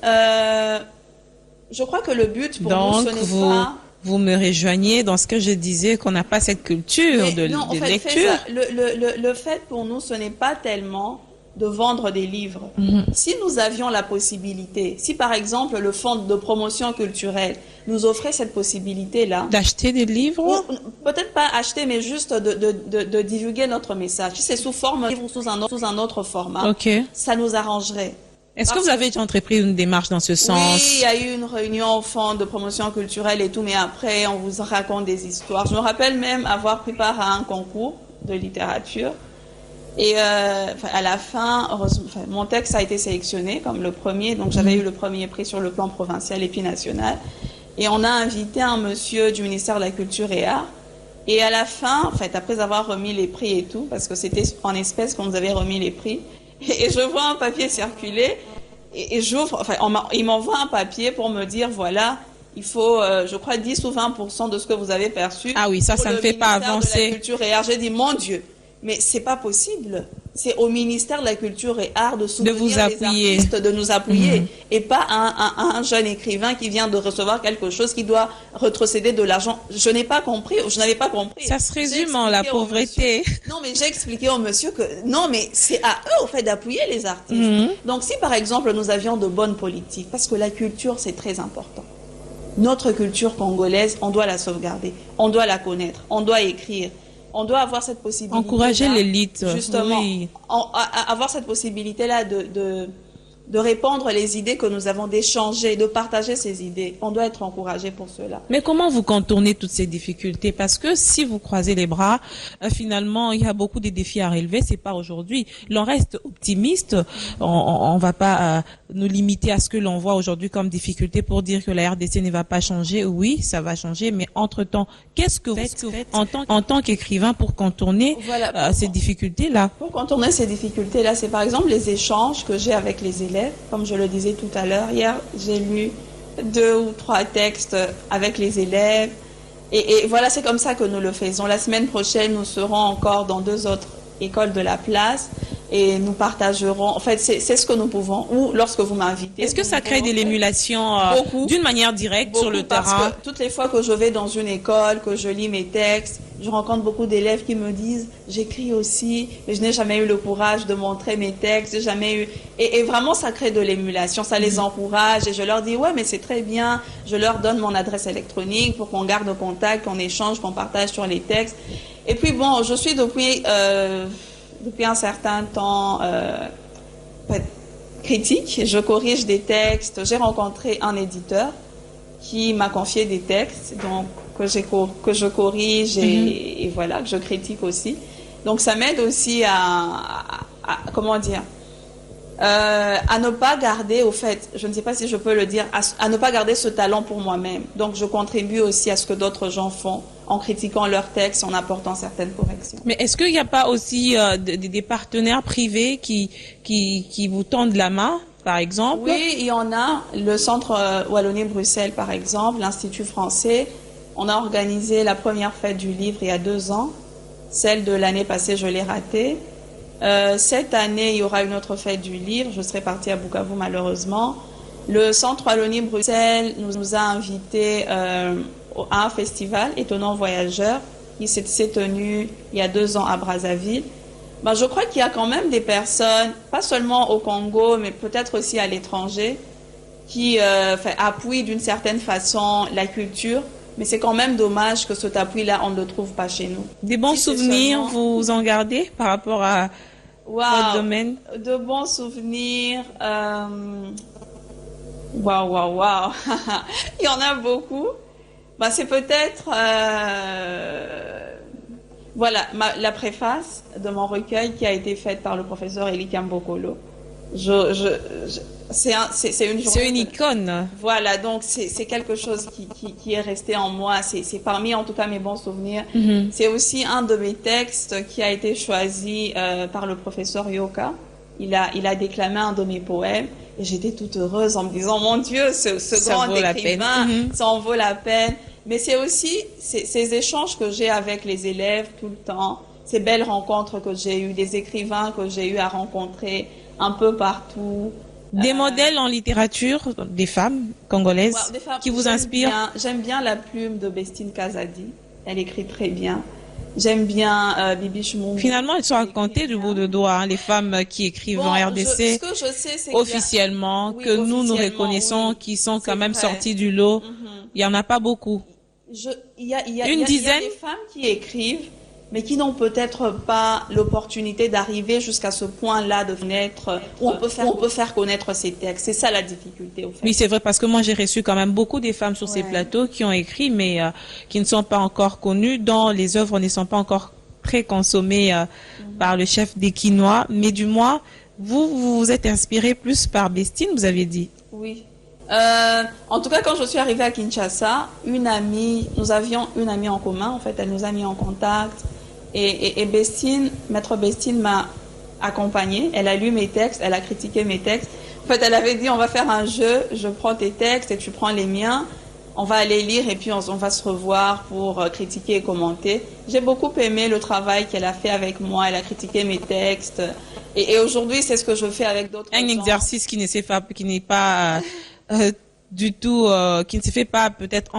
je crois que le but pour nous, ce n'est pas... Vous me rejoignez dans ce que je disais, qu'on n'a pas cette culture de lecture. Le fait pour nous, ce n'est pas tellement de vendre des livres. Si nous avions la possibilité, si par exemple le fonds de promotion culturelle nous offrait cette possibilité-là... D'acheter des livres? Peut-être pas acheter, mais juste de divulguer notre message. Si c'est sous forme livre ou sous un autre format, ça nous arrangerait. Est-ce que vous avez entrepris une démarche dans ce sens? Oui, il y a eu une réunion au fond de promotion culturelle et tout, mais après, on vous raconte des histoires. Je me rappelle même avoir pris part à un concours de littérature. Et à la fin, mon texte a été sélectionné comme le premier. Donc, j'avais eu le premier prix sur le plan provincial et puis national. Et on a invité un monsieur du ministère de la Culture et Arts. Et à la fin, après avoir remis les prix et tout, parce que c'était en espèces qu'on nous avait remis les prix, et je vois un papier circuler et j'ouvre, il m'envoie un papier pour me dire, voilà, il faut, je crois, 10 ou 20% de ce que vous avez perçu. Ah oui, ça ne fait pas avancer. De la Culture et Arts. J'ai dit, mon Dieu, mais c'est pas possible. C'est au ministère de la Culture et Arts de soutenir les artistes, de nous appuyer, et pas un jeune écrivain qui vient de recevoir quelque chose qui doit retrocéder de l'argent. Je n'ai pas compris, je n'avais pas compris. Ça se résume en la pauvreté. Non, mais j'ai expliqué au monsieur que non, mais c'est à eux au fait d'appuyer les artistes. Donc si par exemple nous avions de bonnes politiques, parce que la culture c'est très important. Notre culture congolaise, on doit la sauvegarder, on doit la connaître, on doit écrire. On doit avoir cette possibilité. Encourager l'élite. Justement, oui. Avoir cette possibilité-là de répandre les idées que nous avons, d'échanger, de partager ces idées. On doit être encouragé pour cela. Mais comment vous contournez toutes ces difficultés? Parce que si vous croisez les bras, finalement, il y a beaucoup de défis à relever. C'est pas aujourd'hui. L'on reste optimiste. On va pas nous limiter à ce que l'on voit aujourd'hui comme difficulté pour dire que la RDC ne va pas changer. Oui, ça va changer. Mais entre-temps, qu'est-ce que vous faites en tant qu'écrivain pour contourner ces difficultés-là? Pour contourner ces difficultés-là, c'est par exemple les échanges que j'ai avec les élèves. Comme je le disais tout à l'heure, hier, j'ai lu 2 ou 3 textes avec les élèves. Et voilà, c'est comme ça que nous le faisons. La semaine prochaine, nous serons encore dans 2 autres écoles de la place et nous partagerons. En fait, c'est ce que nous pouvons. Ou lorsque vous m'invitez. Est-ce que ça crée de l'émulation d'une manière directe sur le terrain? Parce que toutes les fois que je vais dans une école, que je lis mes textes, je rencontre beaucoup d'élèves qui me disent « j'écris aussi, mais je n'ai jamais eu le courage de montrer mes textes, j'ai jamais eu... » Et vraiment, ça crée de l'émulation, ça les encourage et je leur dis « ouais, mais c'est très bien ». Je leur donne mon adresse électronique pour qu'on garde contact, qu'on échange, qu'on partage sur les textes. Et puis bon, je suis depuis un certain temps critique, je corrige des textes. J'ai rencontré un éditeur qui m'a confié des textes donc, que je corrige et voilà, que je critique aussi. Donc ça m'aide aussi comment dire, à ne pas garder, au fait, je ne sais pas si je peux le dire, à ne pas garder ce talent pour moi-même. Donc je contribue aussi à ce que d'autres gens font en critiquant leurs textes, en apportant certaines corrections. Mais est-ce qu'il n'y a pas aussi des partenaires privés qui vous tendent la main, par exemple? Oui, il y en a. Le Centre Wallonie-Bruxelles, par exemple, l'Institut français. On a organisé la première fête du livre il y a 2 ans. Celle de l'année passée, je l'ai ratée. Cette année, il y aura une autre fête du livre. Je serai partie à Bukavu, malheureusement. Le Centre Wallonie-Bruxelles nous a invités à un festival, Étonnant Voyageur, qui s'est tenu il y a 2 ans à Brazzaville. Ben, je crois qu'il y a quand même des personnes, pas seulement au Congo, mais peut-être aussi à l'étranger, qui appuient d'une certaine façon la culture Mais c'est quand même dommage que cet appui-là, on ne le trouve pas chez nous. Des bons Si c'est souvenirs, seulement- vous en gardez par rapport à votre domaine? De bons souvenirs. Waouh. Il y en a beaucoup. Bah, c'est peut-être voilà la préface de mon recueil qui a été faite par le professeur Eli Kambokolo. C'est une journée. C'est une icône. Voilà, donc c'est quelque chose qui est resté en moi. C'est parmi en tout cas mes bons souvenirs. C'est aussi un de mes textes qui a été choisi par le professeur Yoka. Il a déclamé un de mes poèmes et j'étais toute heureuse en me disant mon Dieu, ce grand écrivain, ça en vaut la peine. Mais c'est aussi ces échanges que j'ai avec les élèves tout le temps, ces belles rencontres que j'ai eues, des écrivains que j'ai eu à rencontrer un peu partout. Des modèles en littérature, des femmes congolaises Des femmes, qui vous inspirent? J'aime bien la plume de Bestine Kazadi. Elle écrit très bien. J'aime bien Bibi Chmoumou. Finalement, elles sont à compter du bout de doigts, hein, les femmes qui écrivent en RDC ce que je sais, c'est officiellement, oui, que nous officiellement, reconnaissons, oui. qui sont C'est quand même vrai. sorties du lot. Il y en a pas beaucoup. Il y a Une dizaine? des femmes qui écrivent, mais qui n'ont peut-être pas l'opportunité d'arriver jusqu'à ce point-là de connaître, où on peut faire connaître ces textes. C'est ça la difficulté, au fait. Oui, c'est vrai, parce que moi, j'ai reçu quand même beaucoup de femmes sur ces plateaux qui ont écrit, mais qui ne sont pas encore connues, dont les œuvres ne sont pas encore très consommées par le chef des Quinois. Mais du moins, vous vous êtes inspiré plus par Bestine, vous avez dit. Oui. En tout cas, quand je suis arrivée à Kinshasa, nous avions une amie en commun, en fait, elle nous a mis en contact. Et Bestine, Maître Bestine m'a accompagnée, elle a lu mes textes, elle a critiqué mes textes. En fait, elle avait dit, on va faire un jeu, je prends tes textes et tu prends les miens, on va aller lire et puis on va se revoir pour critiquer et commenter. J'ai beaucoup aimé le travail qu'elle a fait avec moi, elle a critiqué mes textes. Et aujourd'hui, c'est ce que je fais avec d'autres gens. Un exercice qui n'est pas du tout, qui ne se fait pas peut-être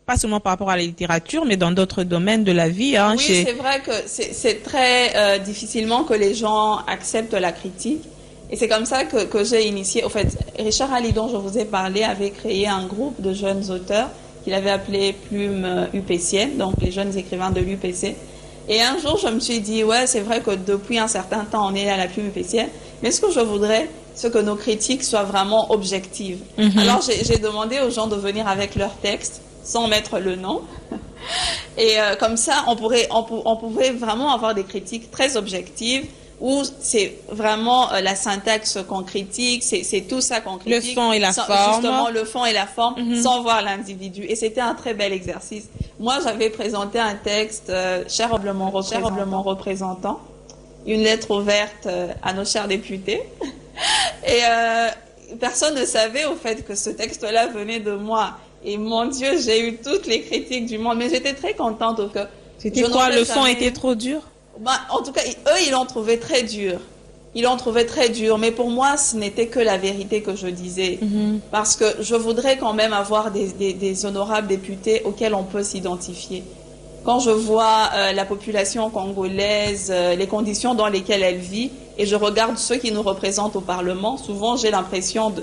pas seulement par rapport à la littérature, mais dans d'autres domaines de la vie. Hein, oui, c'est vrai que c'est très difficilement que les gens acceptent la critique. Et c'est comme ça que j'ai initié. Au fait, Richard Ali, dont je vous ai parlé, avait créé un groupe de jeunes auteurs qu'il avait appelé Plume UPCN, donc les jeunes écrivains de l'UPC. Et un jour, je me suis dit, ouais, c'est vrai que depuis un certain temps, on est à la Plume UPCN, mais ce que je voudrais, c'est que nos critiques soient vraiment objectives. Alors, j'ai demandé aux gens de venir avec leurs textes, sans mettre le nom. Et comme ça, on pourrait vraiment avoir des critiques très objectives, où c'est vraiment la syntaxe qu'on critique, c'est tout ça qu'on critique. Le fond et la forme. Justement, le fond et la forme, sans voir l'individu. Et c'était un très bel exercice. Moi, j'avais présenté un texte, cher humblement représentant, une lettre ouverte à nos chers députés. Et personne ne savait au fait que ce texte-là venait de moi. Et mon Dieu, j'ai eu toutes les critiques du monde. Mais j'étais très contente. C'était quoi, le fond était trop dur? En tout cas, eux, ils l'ont trouvé très dur. Ils l'ont trouvé très dur. Mais pour moi, ce n'était que la vérité que je disais. Parce que je voudrais quand même avoir des honorables députés auxquels on peut s'identifier. Quand je vois la population congolaise, les conditions dans lesquelles elle vit, et je regarde ceux qui nous représentent au Parlement, souvent j'ai l'impression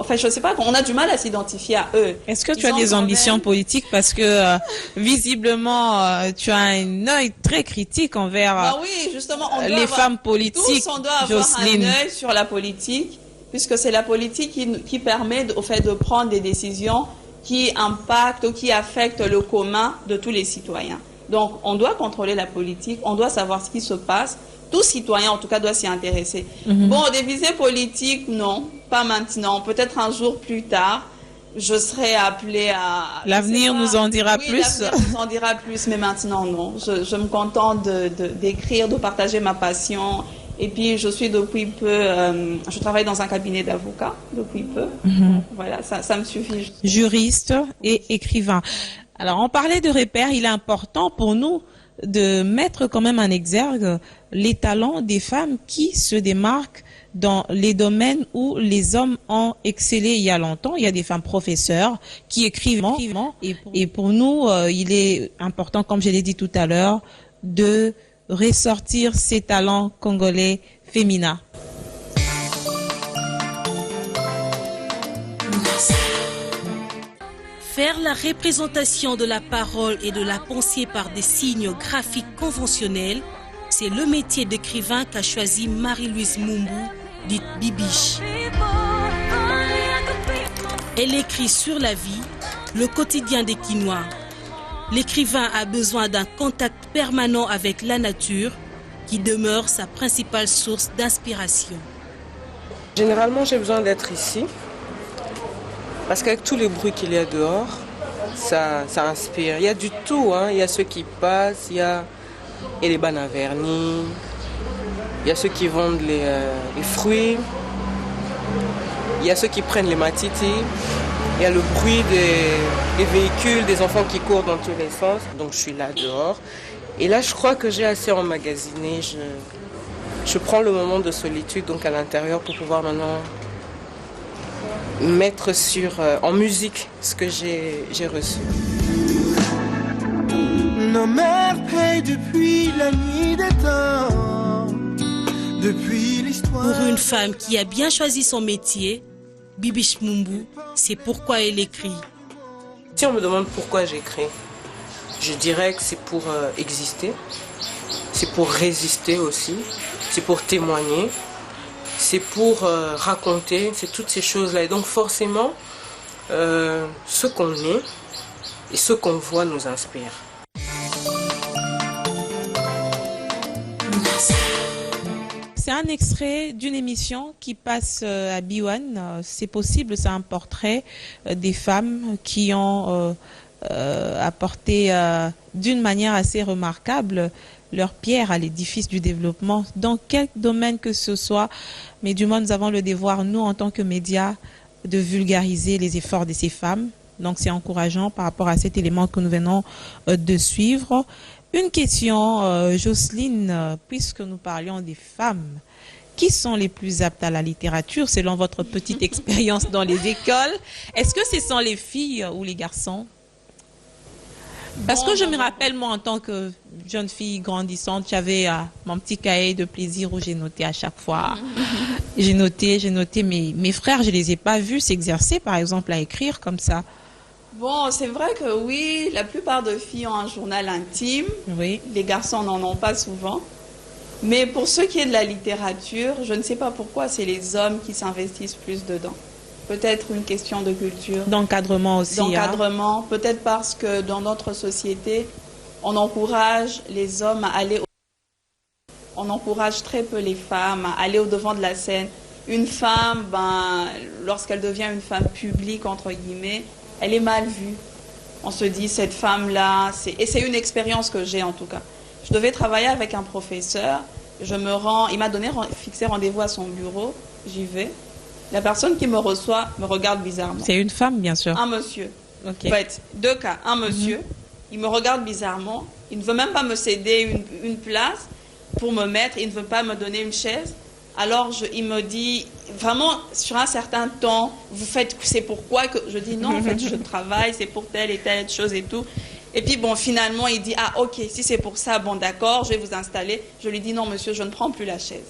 enfin, je sais pas, qu'on a du mal à s'identifier à eux. Est-ce que tu as des ambitions politiques? Parce que visiblement, tu as un œil très critique envers oui, justement, les femmes politiques. Tous, on doit avoir un œil sur la politique, puisque c'est la politique qui permet au fait de prendre des décisions qui impactent ou qui affectent le commun de tous les citoyens. Donc, on doit contrôler la politique, on doit savoir ce qui se passe. Tout citoyen, en tout cas, doit s'y intéresser. Bon, des visées politiques, non, pas maintenant. Peut-être un jour plus tard, je serai appelée à... L'avenir nous en dira plus. L'avenir nous en dira plus, mais maintenant, non. Je me contente d'écrire, de partager ma passion. Et puis, je suis depuis peu... je travaille dans un cabinet d'avocats depuis peu. Voilà, ça me suffit. Juriste et écrivain. Alors, on parlait de repères. Il est important pour nous de mettre quand même en exergue les talents des femmes qui se démarquent dans les domaines où les hommes ont excellé il y a longtemps. Il y a des femmes professeurs qui écrivent. Et pour nous, il est important, comme je l'ai dit tout à l'heure, de ressortir ces talents congolais féminins. Faire la représentation de la parole et de la pensée par des signes graphiques conventionnels, c'est le métier d'écrivain qu'a choisi Marie-Louise Mumbu, dite Bibiche. Elle écrit sur la vie, le quotidien des Kinois. L'écrivain a besoin d'un contact permanent avec la nature, qui demeure sa principale source d'inspiration. Généralement, j'ai besoin d'être ici, parce qu'avec tous les bruits qu'il y a dehors, ça inspire. Il y a du tout, hein. Il y a ceux qui passent, il y a les bannes à vernis, il y a ceux qui vendent les fruits, il y a ceux qui prennent les matitis, il y a le bruit des véhicules, des enfants qui courent dans tous les sens. Donc je suis là dehors. Et là, je crois que j'ai assez emmagasiné. Je prends le moment de solitude donc à l'intérieur pour pouvoir maintenant mettre en musique ce que j'ai reçu. Nos mères payent depuis la nuit des temps, depuis l'histoire. Pour une femme qui a bien choisi son métier, Bibiche Mumbu, c'est pourquoi elle écrit. Si on me demande pourquoi j'écris, je dirais que c'est pour exister, c'est pour résister aussi, c'est pour témoigner, c'est pour raconter, c'est toutes ces choses-là. Et donc forcément, ce qu'on est et ce qu'on voit nous inspire. C'est un extrait d'une émission qui passe à B1. C'est possible, c'est un portrait des femmes qui ont apporté d'une manière assez remarquable leur pierre à l'édifice du développement dans quel domaine que ce soit. Mais du moins, nous avons le devoir, nous, en tant que médias, de vulgariser les efforts de ces femmes. Donc, c'est encourageant par rapport à cet élément que nous venons de suivre. Une question, Jocelyne, puisque nous parlions des femmes, qui sont les plus aptes à la littérature selon votre petite expérience dans les écoles? Est-ce que ce sont les filles ou les garçons? Parce que je me rappelle, moi, en tant que jeune fille grandissante, j'avais mon petit cahier de plaisir où j'ai noté à chaque fois. J'ai noté, mais mes frères, je les ai pas vus s'exercer, par exemple, à écrire comme ça. Bon, c'est vrai que oui, la plupart des filles ont un journal intime. Oui. Les garçons n'en ont pas souvent. Mais pour ce qui est de la littérature, je ne sais pas pourquoi c'est les hommes qui s'investissent plus dedans. Peut-être une question de culture. D'encadrement aussi. D'encadrement. Hein. Peut-être parce que dans notre société, on encourage les hommes à aller on encourage très peu les femmes à aller au-devant de la scène. Une femme, lorsqu'elle devient une femme publique, entre guillemets, elle est mal vue. On se dit, cette femme-là, et c'est une expérience que j'ai en tout cas. Je devais travailler avec un professeur, il m'a fixé rendez-vous à son bureau, j'y vais. La personne qui me reçoit me regarde bizarrement. C'est une femme, bien sûr. Un monsieur. Okay. En fait, deux cas. Un monsieur, il me regarde bizarrement, il ne veut même pas me céder une place pour me mettre, il ne veut pas me donner une chaise. Alors, il me dit, vraiment, sur un certain temps, c'est pourquoi que je dis non, en fait, je travaille, c'est pour telle et telle chose et tout. Et puis, bon, finalement, il dit, ah, ok, si c'est pour ça, bon, d'accord, je vais vous installer. Je lui dis, non, monsieur, je ne prends plus la chaise.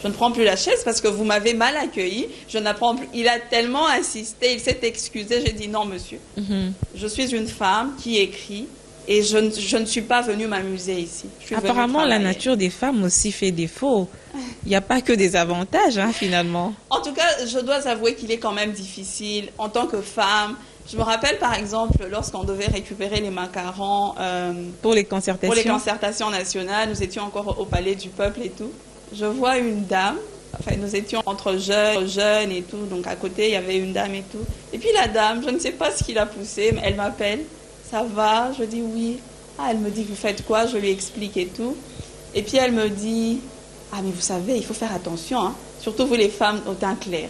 Je ne prends plus la chaise parce que vous m'avez mal accueilli. Je n'apprends plus. Il a tellement insisté, il s'est excusé. J'ai dit, non, monsieur, je suis une femme qui écrit. Et je ne suis pas venue m'amuser ici. Apparemment, la nature des femmes aussi fait défaut. Il n'y a pas que des avantages, hein, finalement. En tout cas, je dois avouer qu'il est quand même difficile. En tant que femme, je me rappelle par exemple, lorsqu'on devait récupérer les macarons pour les concertations nationales, nous étions encore au Palais du Peuple et tout. Je vois une dame, enfin nous étions entre jeunes et tout, donc à côté il y avait une dame et tout. Et puis la dame, je ne sais pas ce qui l'a poussée, mais elle m'appelle. Ça va? Je dis oui. Ah, elle me dit, vous faites quoi? Je lui explique et tout. Et puis elle me dit, ah mais vous savez, il faut faire attention, hein. Surtout vous les femmes au teint clair.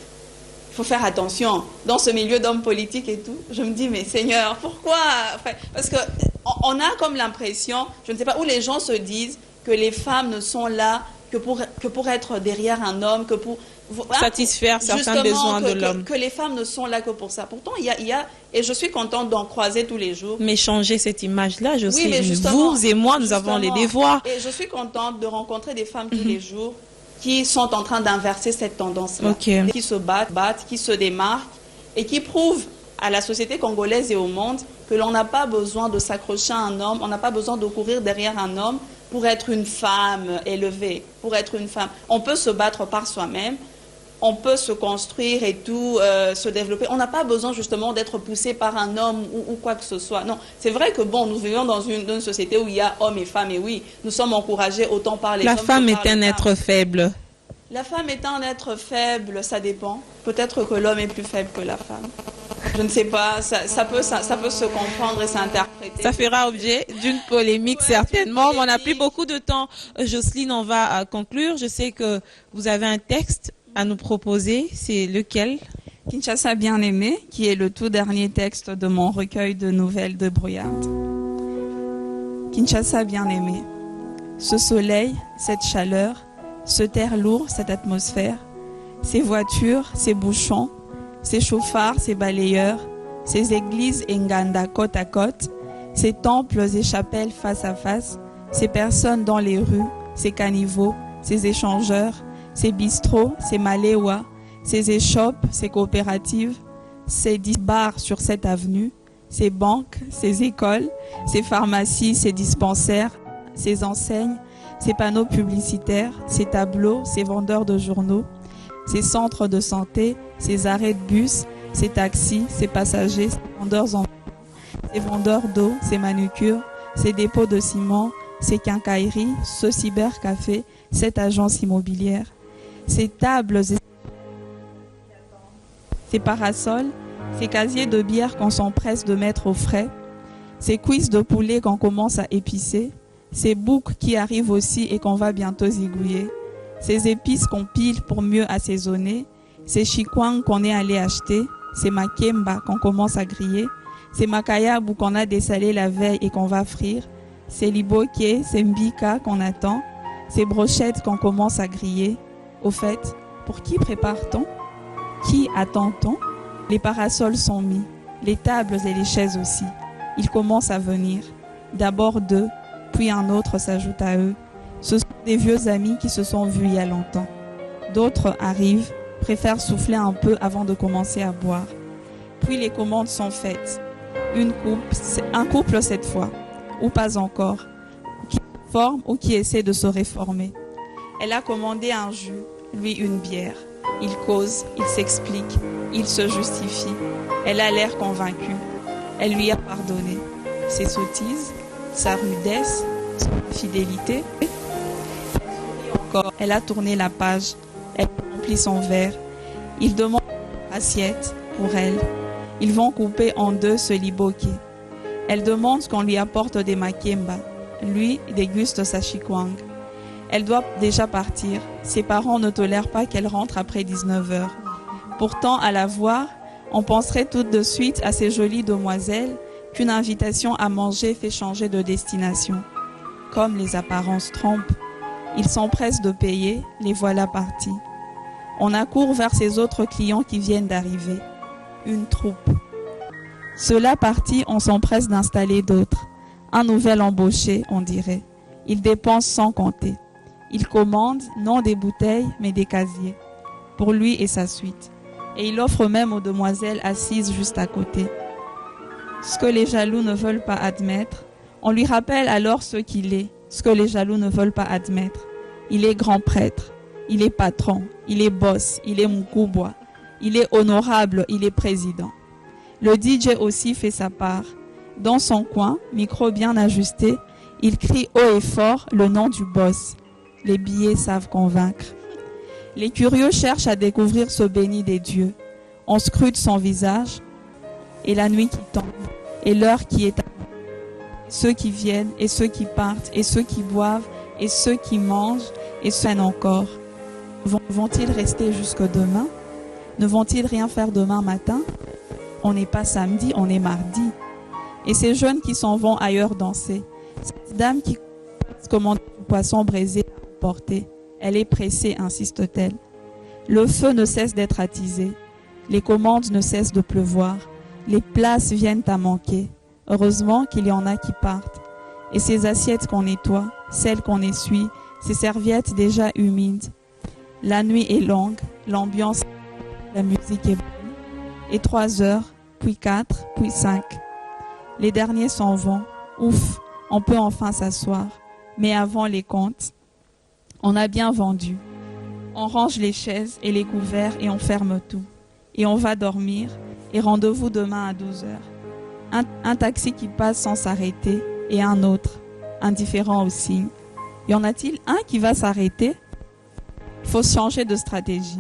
Il faut faire attention dans ce milieu d'hommes politiques et tout. Je me dis, mais Seigneur, pourquoi? Enfin, parce qu'on a comme l'impression, je ne sais pas, où les gens se disent que les femmes ne sont là que pour être derrière un homme, que pour satisfaire certains besoins de l'homme. Que les femmes ne sont là que pour ça. Pourtant, il y a et je suis contente d'en croiser tous les jours. Mais changer cette image-là, je sais, vous et moi, nous avons les devoirs. Et je suis contente de rencontrer des femmes tous les jours qui sont en train d'inverser cette tendance-là. Okay. Qui se battent, qui se démarquent et qui prouvent à la société congolaise et au monde que l'on n'a pas besoin de s'accrocher à un homme, on n'a pas besoin de courir derrière un homme pour être une femme élevée, pour être une femme. On peut se battre par soi-même, on peut se construire et tout, se développer. On n'a pas besoin justement d'être poussé par un homme ou quoi que ce soit. Non, c'est vrai que bon, nous vivons dans une société où il y a hommes et femmes, et oui, nous sommes encouragés autant par les hommes que par les femmes. La femme est un être faible. La femme est un être faible, ça dépend. Peut-être que l'homme est plus faible que la femme. Je ne sais pas, ça peut se comprendre et s'interpréter. Ça fera objet d'une polémique certainement, mais on n'a plus beaucoup de temps. Jocelyne, on va conclure. Je sais que vous avez un texte à nous proposer. C'est lequel? Kinshasa bien-aimé, qui est le tout dernier texte de mon recueil de nouvelles de Brouillarde. Kinshasa bien-aimé, ce soleil, cette chaleur, ce terre lourd, cette atmosphère, ces voitures, ces bouchons, ces chauffards, ces balayeurs, ces églises Nganda côte à côte, ces temples et chapelles face à face, ces personnes dans les rues, ces caniveaux, ces échangeurs, ces bistrots, ces maléwas, ces échoppes, ces coopératives, ces 10 bars sur cette avenue, ces banques, ces écoles, ces pharmacies, ces dispensaires, ces enseignes, ces panneaux publicitaires, ces tableaux, ces vendeurs de journaux, ces centres de santé, ces arrêts de bus, ces taxis, ces passagers, ces vendeurs en ces vendeurs d'eau, ces manucures, ces dépôts de ciment, ces quincailleries, ce cybercafé, cette agence immobilière, ces tables et ces parasols, ces casiers de bière qu'on s'empresse de mettre au frais, ces cuisses de poulet qu'on commence à épicer, ces boucs qui arrivent aussi et qu'on va bientôt zigouiller, ces épices qu'on pile pour mieux assaisonner, ces chikwang qu'on est allé acheter, ces makemba qu'on commence à griller, ces makayabou qu'on a dessalé la veille et qu'on va frire, ces liboké, ces mbika qu'on attend, ces brochettes qu'on commence à griller. Au fait, pour qui prépare-t-on? Qui attend-on? Les parasols sont mis, les tables et les chaises aussi. Ils commencent à venir. D'abord 2, puis un autre s'ajoute à eux. Ce sont des vieux amis qui se sont vus il y a longtemps. D'autres arrivent, préfèrent souffler un peu avant de commencer à boire. Puis les commandes sont faites. Un couple cette fois, ou pas encore, qui forme ou qui essaie de se réformer. Elle a commandé un jus, lui une bière. Il cause, il s'explique, il se justifie. Elle a l'air convaincue. Elle lui a pardonné ses sottises, sa rudesse, son infidélité. Encore, elle a tourné la page. Elle remplit son verre. Il demande une assiette pour elle. Ils vont couper en 2 ce liboké. Elle demande qu'on lui apporte des makemba. Lui déguste sa chikwang. Elle doit déjà partir. Ses parents ne tolèrent pas qu'elle rentre après 19h. Pourtant, à la voir, on penserait tout de suite à ces jolies demoiselles qu'une invitation à manger fait changer de destination. Comme les apparences trompent, ils s'empressent de payer, les voilà partis. On accourt vers ces autres clients qui viennent d'arriver. Une troupe. Ceux-là partis, on s'empresse d'installer d'autres. Un nouvel embauché, on dirait. Il dépense sans compter. Il commande, non des bouteilles, mais des casiers. Pour lui et sa suite. Et il offre même aux demoiselles assises juste à côté. Ce que les jaloux ne veulent pas admettre, on lui rappelle alors ce qu'il est. Ce que les jaloux ne veulent pas admettre. Il est grand prêtre. Il est patron. Il est boss. Il est mukubwa. Il est honorable, il est président. Le DJ aussi fait sa part. Dans son coin, micro bien ajusté, il crie haut et fort le nom du boss. Les billets savent convaincre. Les curieux cherchent à découvrir ce béni des dieux. On scrute son visage, et la nuit qui tombe, et l'heure qui est à ceux qui viennent, et ceux qui partent, et ceux qui boivent, et ceux qui mangent, et ceux qui encore. Vont-ils rester jusque demain? Ne vont-ils rien faire demain matin? On n'est pas samedi, on est mardi. Et ces jeunes qui s'en vont ailleurs danser. Cette dame qui commande du poisson braisé à emporter. Elle est pressée, insiste-t-elle. Le feu ne cesse d'être attisé. Les commandes ne cessent de pleuvoir. Les places viennent à manquer. Heureusement qu'il y en a qui partent. Et ces assiettes qu'on nettoie, celles qu'on essuie, ces serviettes déjà humides. La nuit est longue, l'ambiance, la musique est bonne. Et 3 heures, puis 4, puis 5. Les derniers s'en vont. Ouf, on peut enfin s'asseoir. Mais avant les comptes, on a bien vendu. On range les chaises et les couverts et on ferme tout. Et on va dormir et rendez-vous demain à 12 heures. Un taxi qui passe sans s'arrêter et un autre, indifférent au signe. Y en a-t-il un qui va s'arrêter? Il faut changer de stratégie.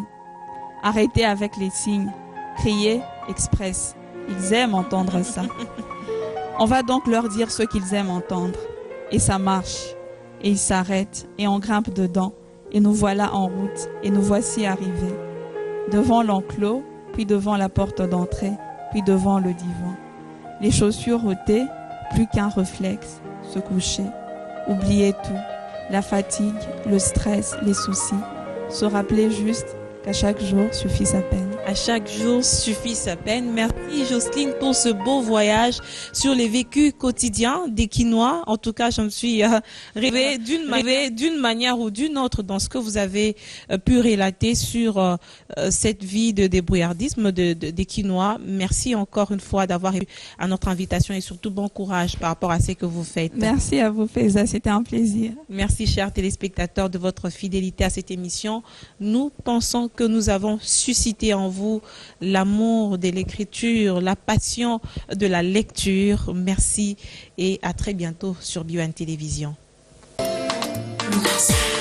Arrêter avec les signes. Crier express. Ils aiment entendre ça. On va donc leur dire ce qu'ils aiment entendre. Et ça marche. Et ils s'arrêtent et on grimpe dedans. Et nous voilà en route. Et nous voici arrivés. Devant l'enclos, puis devant la porte d'entrée, puis devant le divan. Les chaussures ôtées, plus qu'un réflexe, se coucher. Oublier tout. La fatigue, le stress, les soucis. Se rappeler juste qu'à chaque jour suffit sa peine. À chaque jour suffit sa peine. Merci Jocelyne pour ce beau voyage sur les vécus quotidiens des Quinois. En tout cas, je me suis rêvé d'une manière ou d'une autre dans ce que vous avez pu relater sur cette vie de débrouillardisme des Quinois. Merci encore une fois d'avoir répondu à notre invitation et surtout bon courage par rapport à ce que vous faites. Merci à vous, Faiza. C'était un plaisir. Merci, chers téléspectateurs, de votre fidélité à cette émission. Nous pensons que nous avons suscité en vous l'amour de l'écriture, la passion de la lecture. Merci et à très bientôt sur BioAne Télévision. Merci.